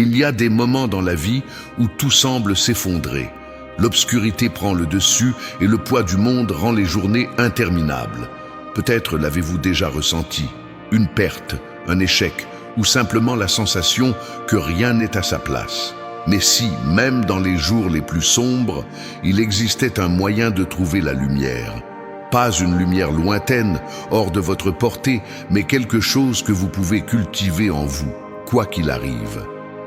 Il y a des moments dans la vie où tout semble s'effondrer. L'obscurité prend le dessus et le poids du monde rend les journées interminables. Peut-être l'avez-vous déjà ressenti, une perte, un échec ou simplement la sensation que rien n'est à sa place. Mais si, même dans les jours les plus sombres, il existait un moyen de trouver la lumière. Pas une lumière lointaine, hors de votre portée, mais quelque chose que vous pouvez cultiver en vous, quoi qu'il arrive.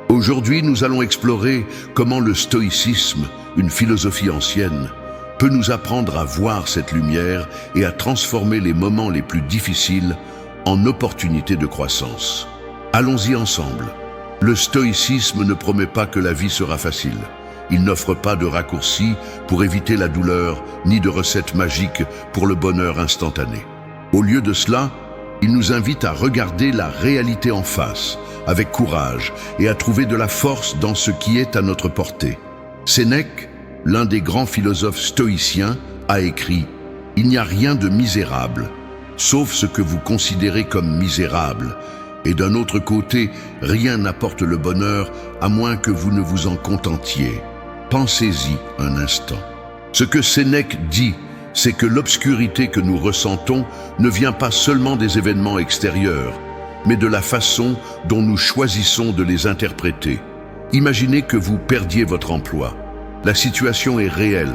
Aujourd'hui, nous allons explorer comment le stoïcisme, une philosophie ancienne, peut nous apprendre à voir cette lumière et à transformer les moments les plus difficiles en opportunités de croissance. Allons-y ensemble. Le stoïcisme ne promet pas que la vie sera facile. Il n'offre pas de raccourcis pour éviter la douleur, ni de recettes magiques pour le bonheur instantané. Au lieu de cela, il nous invite à regarder la réalité en face, avec courage, et à trouver de la force dans ce qui est à notre portée. Sénèque, l'un des grands philosophes stoïciens, a écrit « Il n'y a rien de misérable, sauf ce que vous considérez comme misérable. Et d'un autre côté, rien n'apporte le bonheur à moins que vous ne vous en contentiez. » Pensez-y un instant. Ce que Sénèque dit, c'est que l'obscurité que nous ressentons ne vient pas seulement des événements extérieurs, mais de la façon dont nous choisissons de les interpréter. Imaginez que vous perdiez votre emploi. La situation est réelle,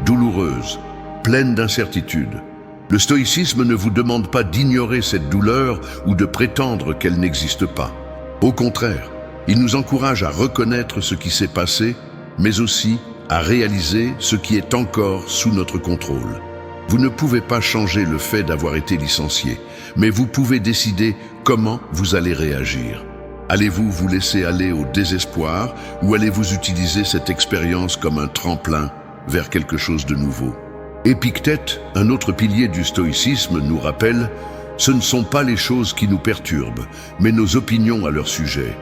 douloureuse, pleine d'incertitudes. Le stoïcisme ne vous demande pas d'ignorer cette douleur ou de prétendre qu'elle n'existe pas. Au contraire, il nous encourage à reconnaître ce qui s'est passé, mais aussi à réaliser ce qui est encore sous notre contrôle. Vous ne pouvez pas changer le fait d'avoir été licencié, mais vous pouvez décider comment vous allez réagir. Allez-vous vous laisser aller au désespoir ou allez-vous utiliser cette expérience comme un tremplin vers quelque chose de nouveau? Épictète, un autre pilier du stoïcisme, nous rappelle « Ce ne sont pas les choses qui nous perturbent, mais nos opinions à leur sujet.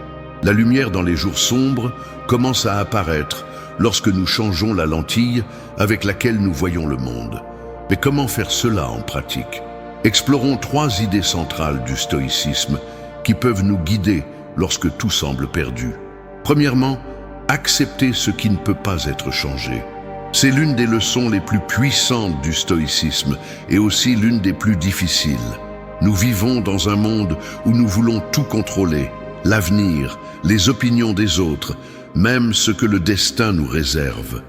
La lumière dans les jours sombres commence à apparaître lorsque nous changeons la lentille avec laquelle nous voyons le monde. » Mais comment faire cela en pratique? Explorons 3 idées centrales du stoïcisme qui peuvent nous guider lorsque tout semble perdu. Premièrement, accepter ce qui ne peut pas être changé. C'est l'une des leçons les plus puissantes du stoïcisme et aussi l'une des plus difficiles. Nous vivons dans un monde où nous voulons tout contrôler, l'avenir, les opinions des autres, même ce que le destin nous réserve.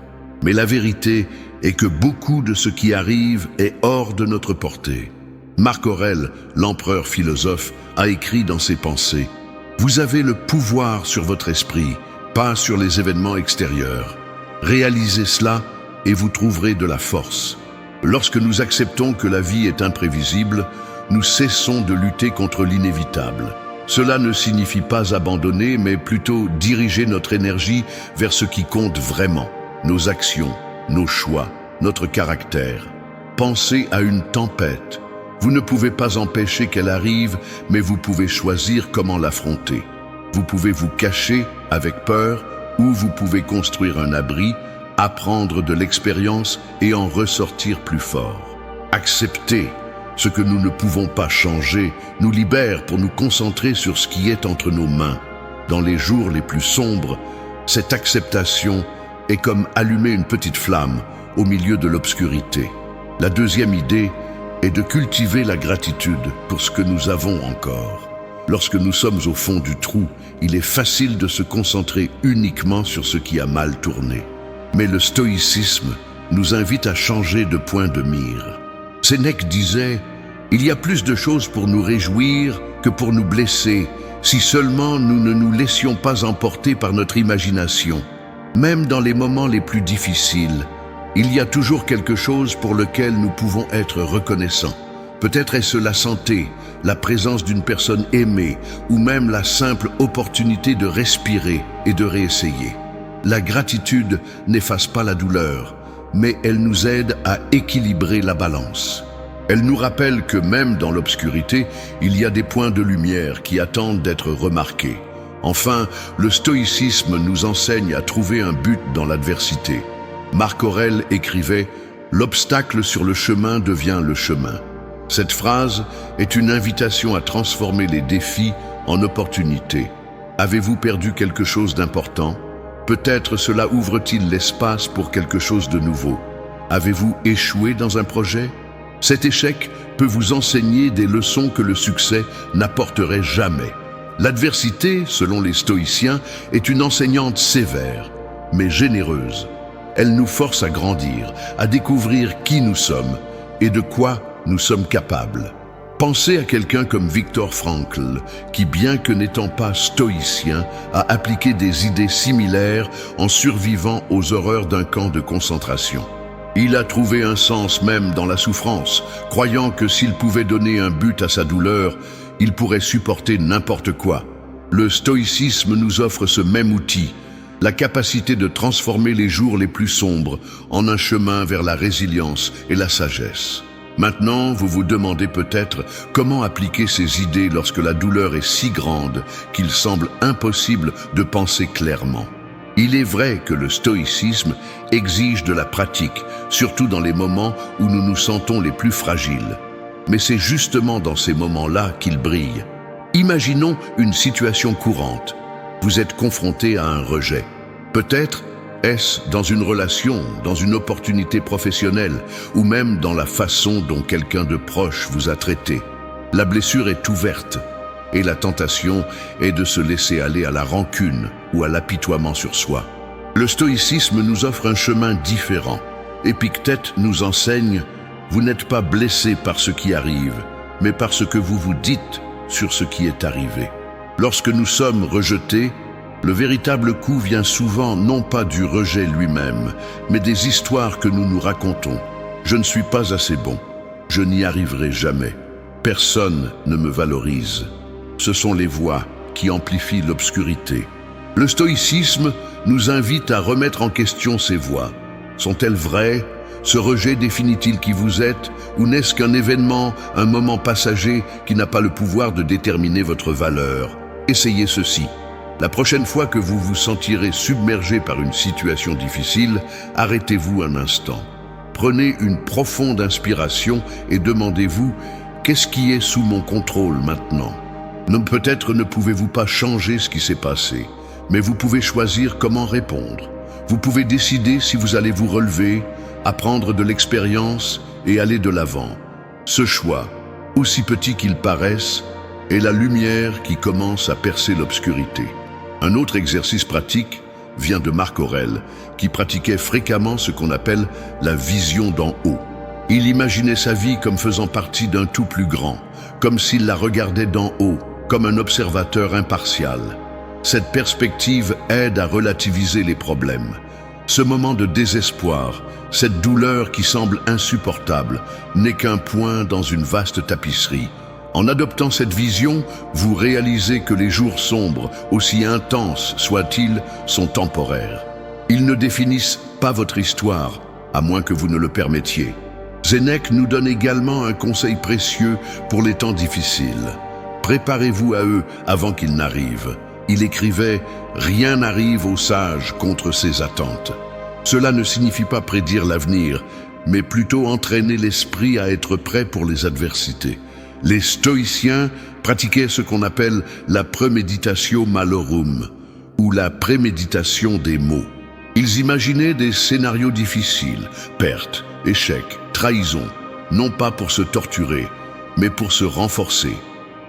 Mais la vérité est que beaucoup de ce qui arrive est hors de notre portée. Marc Aurèle, l'empereur philosophe, a écrit dans ses pensées « Vous avez le pouvoir sur votre esprit, pas sur les événements extérieurs. Réalisez cela et vous trouverez de la force. » Lorsque nous acceptons que la vie est imprévisible, nous cessons de lutter contre l'inévitable. Cela ne signifie pas abandonner, mais plutôt diriger notre énergie vers ce qui compte vraiment, nos actions, nos choix, notre caractère. Pensez à une tempête. Vous ne pouvez pas empêcher qu'elle arrive, mais vous pouvez choisir comment l'affronter. Vous pouvez vous cacher avec peur, ou vous pouvez construire un abri, apprendre de l'expérience et en ressortir plus fort. Accepter ce que nous ne pouvons pas changer nous libère pour nous concentrer sur ce qui est entre nos mains. Dans les jours les plus sombres, cette acceptation est comme allumer une petite flamme au milieu de l'obscurité. La deuxième idée est de cultiver la gratitude pour ce que nous avons encore. Lorsque nous sommes au fond du trou, il est facile de se concentrer uniquement sur ce qui a mal tourné. Mais le stoïcisme nous invite à changer de point de mire. Sénèque disait « Il y a plus de choses pour nous réjouir que pour nous blesser, si seulement nous ne nous laissions pas emporter par notre imagination. Même dans les moments les plus difficiles, il y a toujours quelque chose pour lequel nous pouvons être reconnaissants. Peut-être est-ce la santé, la présence d'une personne aimée, ou même la simple opportunité de respirer et de réessayer. La gratitude n'efface pas la douleur, mais elle nous aide à équilibrer la balance. Elle nous rappelle que même dans l'obscurité, il y a des points de lumière qui attendent d'être remarqués. Enfin, le stoïcisme nous enseigne à trouver un but dans l'adversité. Marc Aurèle écrivait « L'obstacle sur le chemin devient le chemin ». Cette phrase est une invitation à transformer les défis en opportunités. Avez-vous perdu quelque chose d'important? Peut-être cela ouvre-t-il l'espace pour quelque chose de nouveau. Avez-vous échoué dans un projet? Cet échec peut vous enseigner des leçons que le succès n'apporterait jamais. L'adversité, selon les stoïciens, est une enseignante sévère, mais généreuse. Elle nous force à grandir, à découvrir qui nous sommes et de quoi nous sommes capables. Pensez à quelqu'un comme Viktor Frankl, qui, bien que n'étant pas stoïcien, a appliqué des idées similaires en survivant aux horreurs d'un camp de concentration. Il a trouvé un sens même dans la souffrance, croyant que s'il pouvait donner un but à sa douleur, il pourrait supporter n'importe quoi. Le stoïcisme nous offre ce même outil, la capacité de transformer les jours les plus sombres en un chemin vers la résilience et la sagesse. Maintenant, vous vous demandez peut-être comment appliquer ces idées lorsque la douleur est si grande qu'il semble impossible de penser clairement. Il est vrai que le stoïcisme exige de la pratique, surtout dans les moments où nous nous sentons les plus fragiles. Mais c'est justement dans ces moments-là qu'il brille. Imaginons une situation courante. Vous êtes confronté à un rejet. Peut-être est-ce dans une relation, dans une opportunité professionnelle, ou même dans la façon dont quelqu'un de proche vous a traité. La blessure est ouverte, et la tentation est de se laisser aller à la rancune ou à l'apitoiement sur soi. Le stoïcisme nous offre un chemin différent. Épictète nous enseigne « Vous n'êtes pas blessé par ce qui arrive, mais par ce que vous vous dites sur ce qui est arrivé. » Lorsque nous sommes rejetés, le véritable coup vient souvent non pas du rejet lui-même, mais des histoires que nous nous racontons. Je ne suis pas assez bon. Je n'y arriverai jamais. Personne ne me valorise. Ce sont les voix qui amplifient l'obscurité. Le stoïcisme nous invite à remettre en question ces voix. Sont-elles vraies? Ce rejet définit-il qui vous êtes? Ou n'est-ce qu'un événement, un moment passager qui n'a pas le pouvoir de déterminer votre valeur? Essayez ceci. La prochaine fois que vous vous sentirez submergé par une situation difficile, arrêtez-vous un instant. Prenez une profonde inspiration et demandez-vous « Qu'est-ce qui est sous mon contrôle maintenant ?» Peut-être ne pouvez-vous pas changer ce qui s'est passé, mais vous pouvez choisir comment répondre. Vous pouvez décider si vous allez vous relever, apprendre de l'expérience et aller de l'avant. Ce choix, aussi petit qu'il paraisse, est la lumière qui commence à percer l'obscurité. Un autre exercice pratique vient de Marc Aurèle, qui pratiquait fréquemment ce qu'on appelle la vision d'en haut. Il imaginait sa vie comme faisant partie d'un tout plus grand, comme s'il la regardait d'en haut, comme un observateur impartial. Cette perspective aide à relativiser les problèmes. Ce moment de désespoir, cette douleur qui semble insupportable, n'est qu'un point dans une vaste tapisserie. En adoptant cette vision, vous réalisez que les jours sombres, aussi intenses soient-ils, sont temporaires. Ils ne définissent pas votre histoire, à moins que vous ne le permettiez. Sénèque nous donne également un conseil précieux pour les temps difficiles. Préparez-vous à eux avant qu'ils n'arrivent. Il écrivait « Rien n'arrive aux sages contre ses attentes ». Cela ne signifie pas prédire l'avenir, mais plutôt entraîner l'esprit à être prêt pour les adversités. Les stoïciens pratiquaient ce qu'on appelle la premeditatio malorum, ou la préméditation des maux. Ils imaginaient des scénarios difficiles, pertes, échecs, trahisons, non pas pour se torturer, mais pour se renforcer.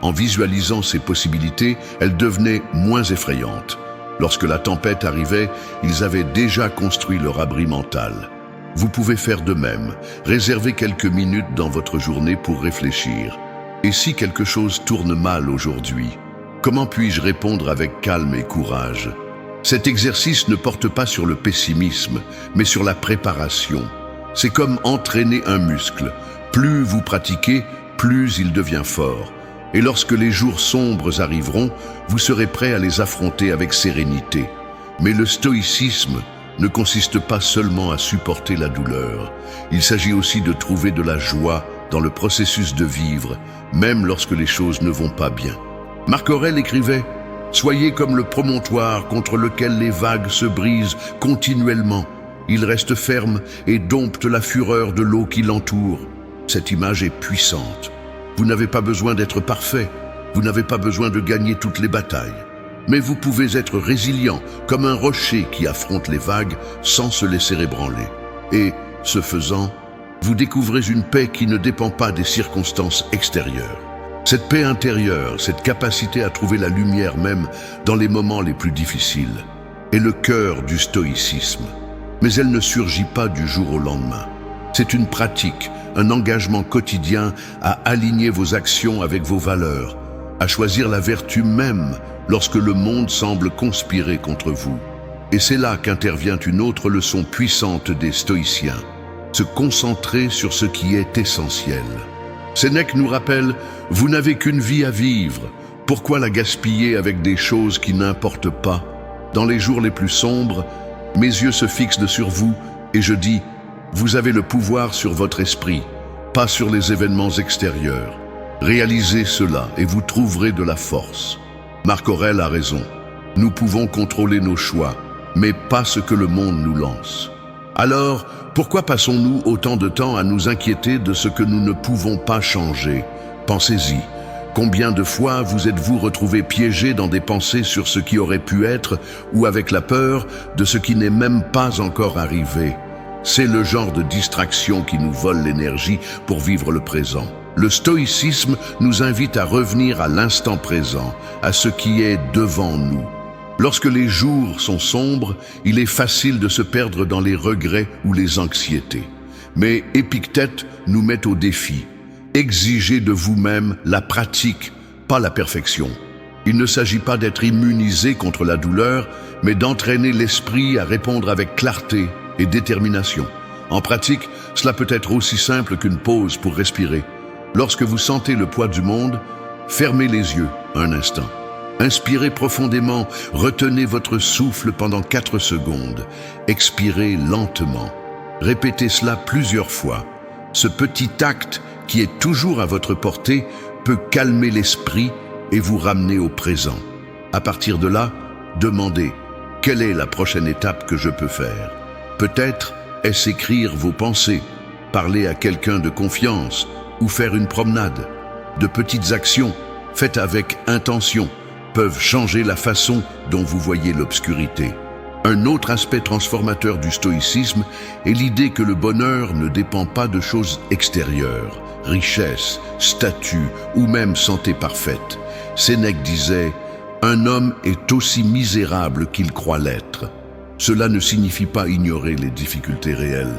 En visualisant ces possibilités, elles devenaient moins effrayantes. Lorsque la tempête arrivait, ils avaient déjà construit leur abri mental. Vous pouvez faire de même, réserver quelques minutes dans votre journée pour réfléchir. Et si quelque chose tourne mal aujourd'hui, comment puis-je répondre avec calme et courage? Cet exercice ne porte pas sur le pessimisme, mais sur la préparation. C'est comme entraîner un muscle. Plus vous pratiquez, plus il devient fort. Et lorsque les jours sombres arriveront, vous serez prêt à les affronter avec sérénité. Mais le stoïcisme ne consiste pas seulement à supporter la douleur. Il s'agit aussi de trouver de la joie dans le processus de vivre, même lorsque les choses ne vont pas bien. Marc Aurèle écrivait « Soyez comme le promontoire contre lequel les vagues se brisent continuellement. Il reste ferme et dompte la fureur de l'eau qui l'entoure. » Cette image est puissante. Vous n'avez pas besoin d'être parfait. Vous n'avez pas besoin de gagner toutes les batailles. Mais vous pouvez être résilient, comme un rocher qui affronte les vagues sans se laisser ébranler. Et, ce faisant, vous découvrez une paix qui ne dépend pas des circonstances extérieures. Cette paix intérieure, cette capacité à trouver la lumière même dans les moments les plus difficiles, est le cœur du stoïcisme. Mais elle ne surgit pas du jour au lendemain. C'est une pratique, un engagement quotidien à aligner vos actions avec vos valeurs, à choisir la vertu même lorsque le monde semble conspirer contre vous. Et c'est là qu'intervient une autre leçon puissante des stoïciens, se concentrer sur ce qui est essentiel. Sénèque nous rappelle « Vous n'avez qu'une vie à vivre, pourquoi la gaspiller avec des choses qui n'importent pas ?» Dans les jours les plus sombres, mes yeux se fixent sur vous et je dis « Vous avez le pouvoir sur votre esprit, pas sur les événements extérieurs. Réalisez cela et vous trouverez de la force. » Marc Aurèle a raison. Nous pouvons contrôler nos choix, mais pas ce que le monde nous lance. Alors, pourquoi passons-nous autant de temps à nous inquiéter de ce que nous ne pouvons pas changer? Pensez-y. Combien de fois vous êtes-vous retrouvé piégé dans des pensées sur ce qui aurait pu être ou avec la peur de ce qui n'est même pas encore arrivé? C'est le genre de distraction qui nous vole l'énergie pour vivre le présent. Le stoïcisme nous invite à revenir à l'instant présent, à ce qui est devant nous. Lorsque les jours sont sombres, il est facile de se perdre dans les regrets ou les anxiétés. Mais Épictète nous met au défi. Exigez de vous-même la pratique, pas la perfection. Il ne s'agit pas d'être immunisé contre la douleur, mais d'entraîner l'esprit à répondre avec clarté et détermination. En pratique, cela peut être aussi simple qu'une pause pour respirer. Lorsque vous sentez le poids du monde, fermez les yeux un instant. Inspirez profondément, retenez votre souffle pendant 4 secondes. Expirez lentement. Répétez cela plusieurs fois. Ce petit acte, qui est toujours à votre portée, peut calmer l'esprit et vous ramener au présent. À partir de là, demandez « Quelle est la prochaine étape que je peux faire ?» Peut-être est-ce écrire vos pensées, parler à quelqu'un de confiance ou faire une promenade. De petites actions, faites avec intention, peuvent changer la façon dont vous voyez l'obscurité. Un autre aspect transformateur du stoïcisme est l'idée que le bonheur ne dépend pas de choses extérieures, richesse, statut ou même santé parfaite. Sénèque disait « Un homme est aussi misérable qu'il croit l'être ». Cela ne signifie pas ignorer les difficultés réelles,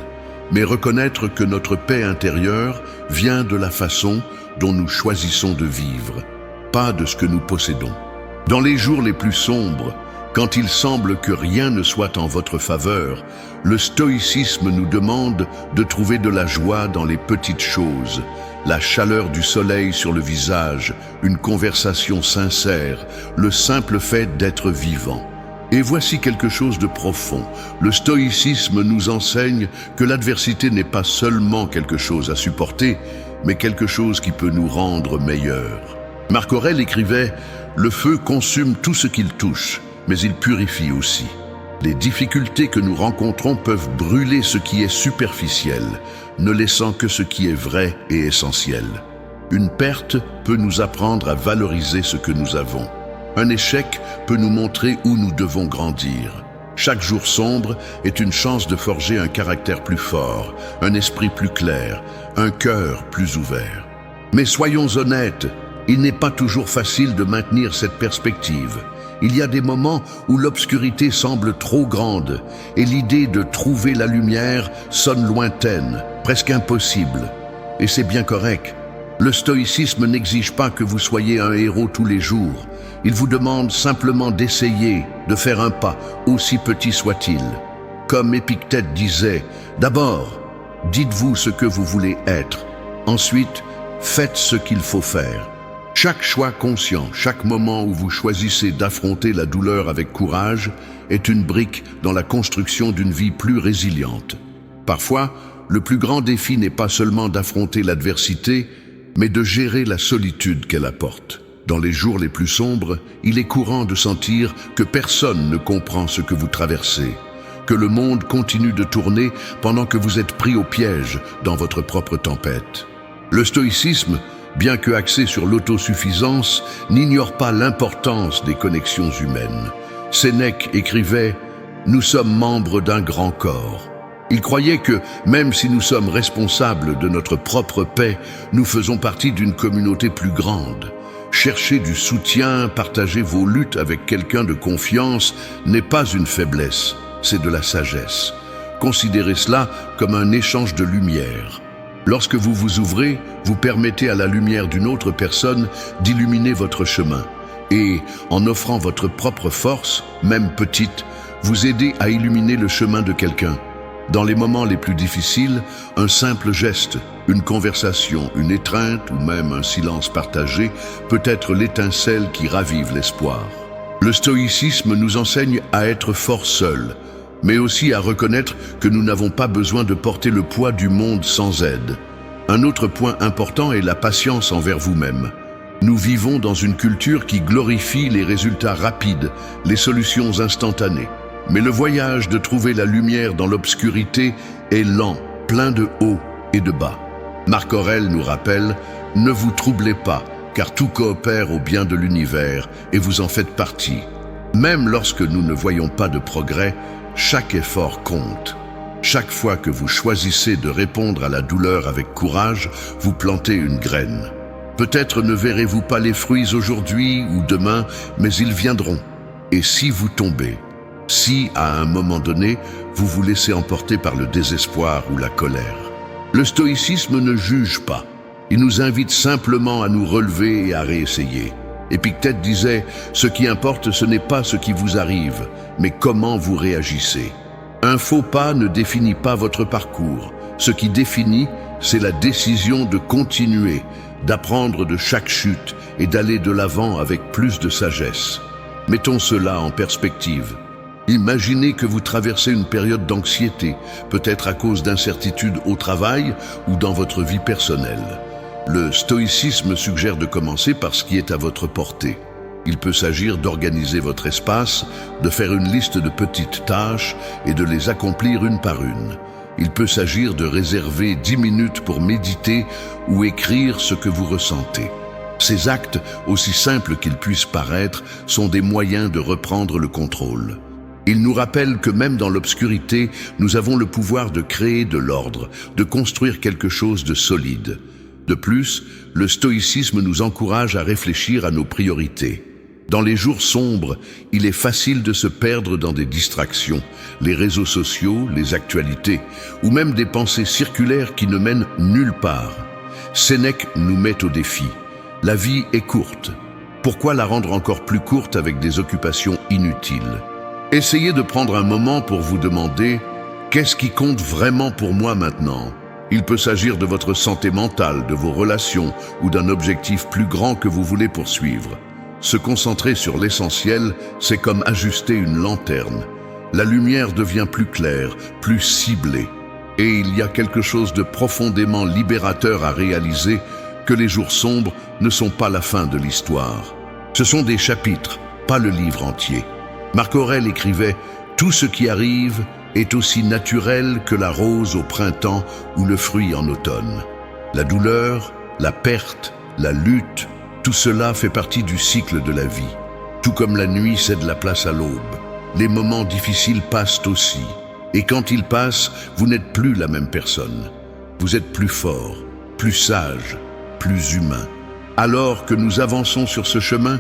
mais reconnaître que notre paix intérieure vient de la façon dont nous choisissons de vivre, pas de ce que nous possédons. Dans les jours les plus sombres, quand il semble que rien ne soit en votre faveur, le stoïcisme nous demande de trouver de la joie dans les petites choses, la chaleur du soleil sur le visage, une conversation sincère, le simple fait d'être vivant. Et voici quelque chose de profond. Le stoïcisme nous enseigne que l'adversité n'est pas seulement quelque chose à supporter, mais quelque chose qui peut nous rendre meilleurs. Marc Aurèle écrivait « Le feu consume tout ce qu'il touche, mais il purifie aussi. » Les difficultés que nous rencontrons peuvent brûler ce qui est superficiel, ne laissant que ce qui est vrai et essentiel. Une perte peut nous apprendre à valoriser ce que nous avons. Un échec peut nous montrer où nous devons grandir. Chaque jour sombre est une chance de forger un caractère plus fort, un esprit plus clair, un cœur plus ouvert. Mais soyons honnêtes, il n'est pas toujours facile de maintenir cette perspective. Il y a des moments où l'obscurité semble trop grande et l'idée de trouver la lumière sonne lointaine, presque impossible. Et c'est bien correct. Le stoïcisme n'exige pas que vous soyez un héros tous les jours. Il vous demande simplement d'essayer, de faire un pas, aussi petit soit-il. Comme Épictète disait, d'abord, dites-vous ce que vous voulez être. Ensuite, faites ce qu'il faut faire. Chaque choix conscient, chaque moment où vous choisissez d'affronter la douleur avec courage est une brique dans la construction d'une vie plus résiliente. Parfois, le plus grand défi n'est pas seulement d'affronter l'adversité, mais de gérer la solitude qu'elle apporte. Dans les jours les plus sombres, il est courant de sentir que personne ne comprend ce que vous traversez, que le monde continue de tourner pendant que vous êtes pris au piège dans votre propre tempête. Le stoïcisme, bien que axé sur l'autosuffisance, n'ignore pas l'importance des connexions humaines. Sénèque écrivait « Nous sommes membres d'un grand corps ». Il croyait que, même si nous sommes responsables de notre propre paix, nous faisons partie d'une communauté plus grande. Chercher du soutien, partager vos luttes avec quelqu'un de confiance n'est pas une faiblesse, c'est de la sagesse. Considérez cela comme un échange de lumière. Lorsque vous vous ouvrez, vous permettez à la lumière d'une autre personne d'illuminer votre chemin. Et, en offrant votre propre force, même petite, vous aidez à illuminer le chemin de quelqu'un. Dans les moments les plus difficiles, un simple geste, une conversation, une étreinte ou même un silence partagé peut être l'étincelle qui ravive l'espoir. Le stoïcisme nous enseigne à être forts seuls, mais aussi à reconnaître que nous n'avons pas besoin de porter le poids du monde sans aide. Un autre point important est la patience envers vous-même. Nous vivons dans une culture qui glorifie les résultats rapides, les solutions instantanées. Mais le voyage de trouver la lumière dans l'obscurité est lent, plein de hauts et de bas. Marc Aurèle nous rappelle « Ne vous troublez pas, car tout coopère au bien de l'univers et vous en faites partie. Même lorsque nous ne voyons pas de progrès, chaque effort compte. Chaque fois que vous choisissez de répondre à la douleur avec courage, vous plantez une graine. Peut-être ne verrez-vous pas les fruits aujourd'hui ou demain, mais ils viendront. Et si vous tombez, si, à un moment donné, vous vous laissez emporter par le désespoir ou la colère. Le stoïcisme ne juge pas. Il nous invite simplement à nous relever et à réessayer. Épictète disait « Ce qui importe, ce n'est pas ce qui vous arrive, mais comment vous réagissez. » Un faux pas ne définit pas votre parcours. Ce qui définit, c'est la décision de continuer, d'apprendre de chaque chute et d'aller de l'avant avec plus de sagesse. Mettons cela en perspective. Imaginez que vous traversez une période d'anxiété, peut-être à cause d'incertitudes au travail ou dans votre vie personnelle. Le stoïcisme suggère de commencer par ce qui est à votre portée. Il peut s'agir d'organiser votre espace, de faire une liste de petites tâches et de les accomplir une par une. Il peut s'agir de réserver 10 minutes pour méditer ou écrire ce que vous ressentez. Ces actes, aussi simples qu'ils puissent paraître, sont des moyens de reprendre le contrôle. Il nous rappelle que même dans l'obscurité, nous avons le pouvoir de créer de l'ordre, de construire quelque chose de solide. De plus, le stoïcisme nous encourage à réfléchir à nos priorités. Dans les jours sombres, il est facile de se perdre dans des distractions, les réseaux sociaux, les actualités, ou même des pensées circulaires qui ne mènent nulle part. Sénèque nous met au défi. La vie est courte. Pourquoi la rendre encore plus courte avec des occupations inutiles ? Essayez de prendre un moment pour vous demander « Qu'est-ce qui compte vraiment pour moi maintenant ?» Il peut s'agir de votre santé mentale, de vos relations ou d'un objectif plus grand que vous voulez poursuivre. Se concentrer sur l'essentiel, c'est comme ajuster une lanterne. La lumière devient plus claire, plus ciblée. Et il y a quelque chose de profondément libérateur à réaliser que les jours sombres ne sont pas la fin de l'histoire. Ce sont des chapitres, pas le livre entier. Marc Aurèle écrivait « Tout ce qui arrive est aussi naturel que la rose au printemps ou le fruit en automne. La douleur, la perte, la lutte, tout cela fait partie du cycle de la vie. Tout comme la nuit cède la place à l'aube. Les moments difficiles passent aussi. Et quand ils passent, vous n'êtes plus la même personne. Vous êtes plus fort, plus sage, plus humain. Alors que nous avançons sur ce chemin,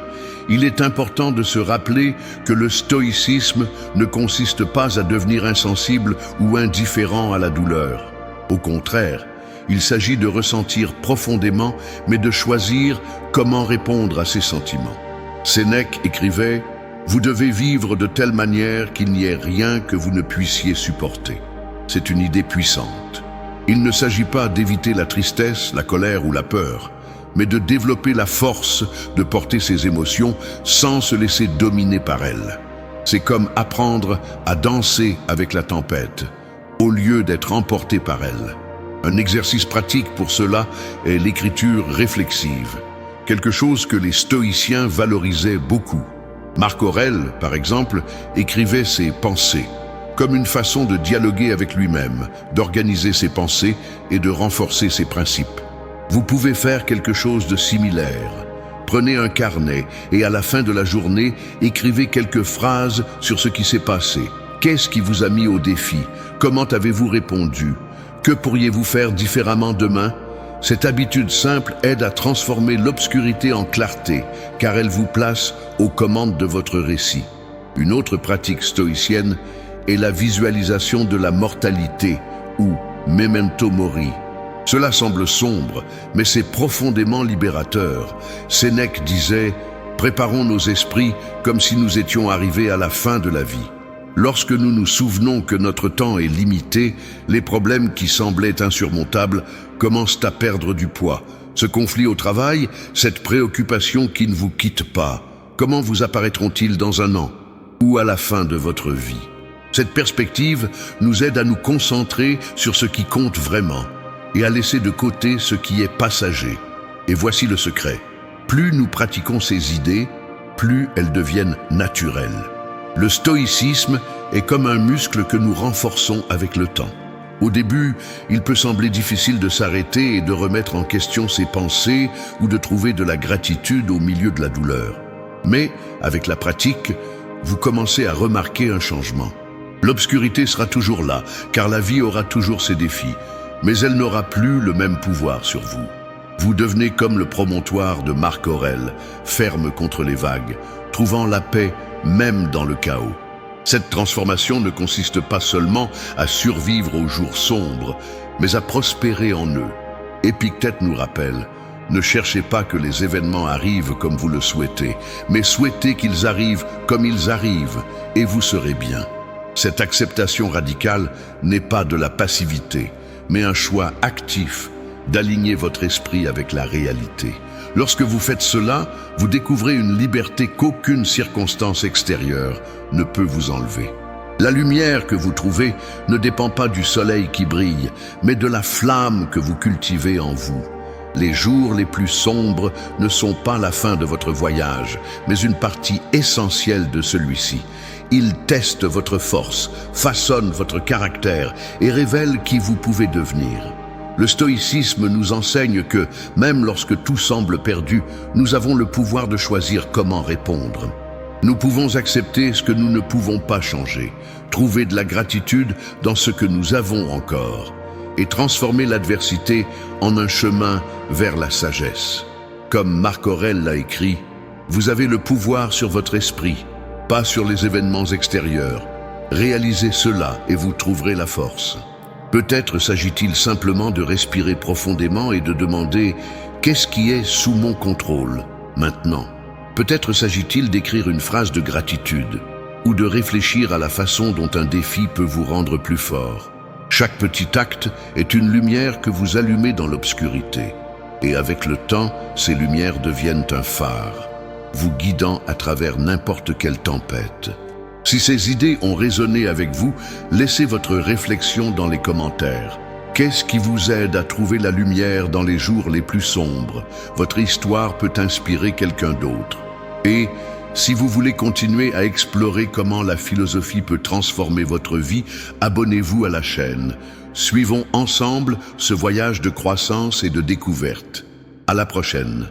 il est important de se rappeler que le stoïcisme ne consiste pas à devenir insensible ou indifférent à la douleur. Au contraire, il s'agit de ressentir profondément, mais de choisir comment répondre à ces sentiments. Sénèque écrivait « Vous devez vivre de telle manière qu'il n'y ait rien que vous ne puissiez supporter. » C'est une idée puissante. Il ne s'agit pas d'éviter la tristesse, la colère ou la peur, mais de développer la force de porter ses émotions sans se laisser dominer par elles. C'est comme apprendre à danser avec la tempête, au lieu d'être emporté par elle. Un exercice pratique pour cela est l'écriture réflexive, quelque chose que les stoïciens valorisaient beaucoup. Marc Aurèle, par exemple, écrivait ses pensées, comme une façon de dialoguer avec lui-même, d'organiser ses pensées et de renforcer ses principes. Vous pouvez faire quelque chose de similaire. Prenez un carnet et à la fin de la journée, écrivez quelques phrases sur ce qui s'est passé. Qu'est-ce qui vous a mis au défi? Comment avez-vous répondu? Que pourriez-vous faire différemment demain? Cette habitude simple aide à transformer l'obscurité en clarté, car elle vous place aux commandes de votre récit. Une autre pratique stoïcienne est la visualisation de la mortalité, ou memento mori. Cela semble sombre, mais c'est profondément libérateur. Sénèque disait « Préparons nos esprits comme si nous étions arrivés à la fin de la vie ». Lorsque nous nous souvenons que notre temps est limité, les problèmes qui semblaient insurmontables commencent à perdre du poids. Ce conflit au travail, cette préoccupation qui ne vous quitte pas, comment vous apparaîtront-ils dans un an ou à la fin de votre vie? Cette perspective nous aide à nous concentrer sur ce qui compte vraiment et à laisser de côté ce qui est passager. Et voici le secret. Plus nous pratiquons ces idées, plus elles deviennent naturelles. Le stoïcisme est comme un muscle que nous renforçons avec le temps. Au début, il peut sembler difficile de s'arrêter et de remettre en question ses pensées ou de trouver de la gratitude au milieu de la douleur. Mais, avec la pratique, vous commencez à remarquer un changement. L'obscurité sera toujours là, car la vie aura toujours ses défis, mais elle n'aura plus le même pouvoir sur vous. Vous devenez comme le promontoire de Marc Aurèle, ferme contre les vagues, trouvant la paix même dans le chaos. Cette transformation ne consiste pas seulement à survivre aux jours sombres, mais à prospérer en eux. Épictète nous rappelle, ne cherchez pas que les événements arrivent comme vous le souhaitez, mais souhaitez qu'ils arrivent comme ils arrivent, et vous serez bien. Cette acceptation radicale n'est pas de la passivité, mais un choix actif d'aligner votre esprit avec la réalité. Lorsque vous faites cela, vous découvrez une liberté qu'aucune circonstance extérieure ne peut vous enlever. La lumière que vous trouvez ne dépend pas du soleil qui brille, mais de la flamme que vous cultivez en vous. Les jours les plus sombres ne sont pas la fin de votre voyage, mais une partie essentielle de celui-ci. Ils testent votre force, façonnent votre caractère et révèlent qui vous pouvez devenir. Le stoïcisme nous enseigne que, même lorsque tout semble perdu, nous avons le pouvoir de choisir comment répondre. Nous pouvons accepter ce que nous ne pouvons pas changer, trouver de la gratitude dans ce que nous avons encore, et transformer l'adversité en un chemin vers la sagesse. Comme Marc Aurèle l'a écrit, « Vous avez le pouvoir sur votre esprit, pas sur les événements extérieurs. Réalisez cela et vous trouverez la force. » Peut-être s'agit-il simplement de respirer profondément et de demander « Qu'est-ce qui est sous mon contrôle maintenant ?» Peut-être s'agit-il d'écrire une phrase de gratitude ou de réfléchir à la façon dont un défi peut vous rendre plus fort. Chaque petit acte est une lumière que vous allumez dans l'obscurité. Et avec le temps, ces lumières deviennent un phare, vous guidant à travers n'importe quelle tempête. Si ces idées ont résonné avec vous, laissez votre réflexion dans les commentaires. Qu'est-ce qui vous aide à trouver la lumière dans les jours les plus sombres? Votre histoire peut inspirer quelqu'un d'autre. Et si vous voulez continuer à explorer comment la philosophie peut transformer votre vie, abonnez-vous à la chaîne. Suivons ensemble ce voyage de croissance et de découverte. À la prochaine.